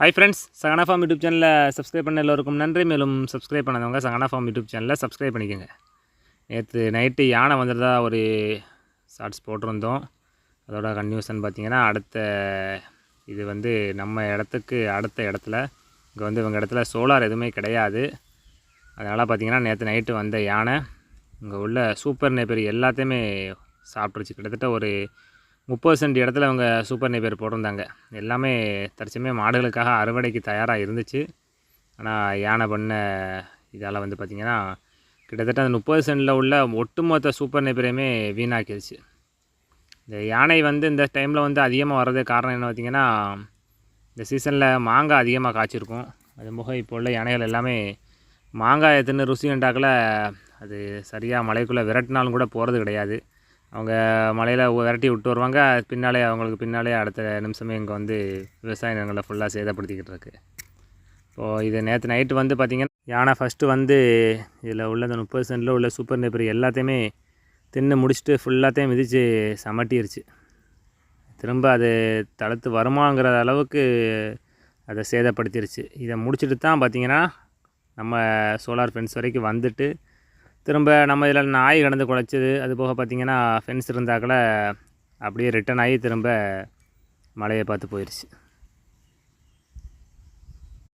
Hi friends, Sahana form YouTube சேனலில் subscribe பண்ண எல்லோருக்கும் நன்றி. மேலும் சப்ஸ்கிரைப் பண்ணாதவங்க சகனா ஃபார்ம் யூடியூப் சேனலில் சப்ஸ்கிரைப் பண்ணிக்கோங்க. நேற்று நைட்டு யானை வந்துடுறதா ஒரு ஷார்ட்ஸ் போட்டிருந்தோம். அதோட கன்யூஷன் பார்த்திங்கன்னா இது வந்து நம்ம இடத்துக்கு அடுத்த இடத்துல இங்கே வந்து இவங்க இடத்துல சோலார் எதுவுமே கிடையாது. அதனால் பார்த்திங்கன்னா நேற்று நைட்டு வந்த யானை இங்கே உள்ள சூப்பர் நேப்பர் எல்லாத்தையுமே சாப்பிட்ருச்சு. கிட்டத்தட்ட ஒரு 30 சென்ட் இடத்துல அவங்க சூப்பர் நேப்பியர் போட்டிருந்தாங்க. எல்லாமே தற்சமயம் மாடுகளுக்காக அறுவடைக்கு தயாராக இருந்துச்சு. ஆனால் யானை பண்ண இதால் வந்து பார்த்திங்கன்னா கிட்டத்தட்ட அந்த 30 சென்டில் உள்ள ஒட்டுமொத்த சூப்பர் நேப்பியரையுமே வீணாக்கிடுச்சு. இந்த யானை வந்து இந்த டைமில் வந்து அதிகமாக வர்றதுக்கு காரணம் என்ன பார்த்திங்கன்னா, இந்த சீசனில் மாங்காய் அதிகமாக காய்ச்சிருக்கும். அது போக இப்போ உள்ள யானைகள் எல்லாமே மாங்காயை தின்னு ருசி கண்டாக்கில் அது சரியாக மலைக்குள்ளே விரட்டினாலும் கூட போகிறது கிடையாது. அவங்க மலையில் விரட்டி விட்டு வருவாங்க. அவங்களுக்கு பின்னாலே அடுத்த நிமிஷமே இங்கே வந்து விவசாய நிலங்களை ஃபுல்லாக சேதப்படுத்திக்கிட்டு இருக்கு. இப்போது இது நேற்று நைட்டு வந்து பார்த்திங்கன்னா யானை ஃபஸ்ட்டு வந்து இதில் உள்ள இந்த 30 சென்டில் உள்ள சூப்பர் நேப்பர் எல்லாத்தையுமே தின்னு முடிச்சுட்டு ஃபுல்லாத்தையும் மிதித்து சமட்டிருச்சு. திரும்ப அது தடுத்து வருமாங்கிற அளவுக்கு அதை சேதப்படுத்திருச்சு. இதை முடிச்சுட்டு தான் பார்த்திங்கன்னா நம்ம சோலார் ஃபென்ஸ் வரைக்கும் வந்துட்டு திரும்ப நம்ம இதில் நாய் கடந்து குலைச்சது, அது போக பார்த்திங்கன்னா ஃபென்ஸ் இருந்தாக்கில் அப்படியே ரிட்டன் ஆகி திரும்ப மலையை பார்த்து போயிடுச்சு.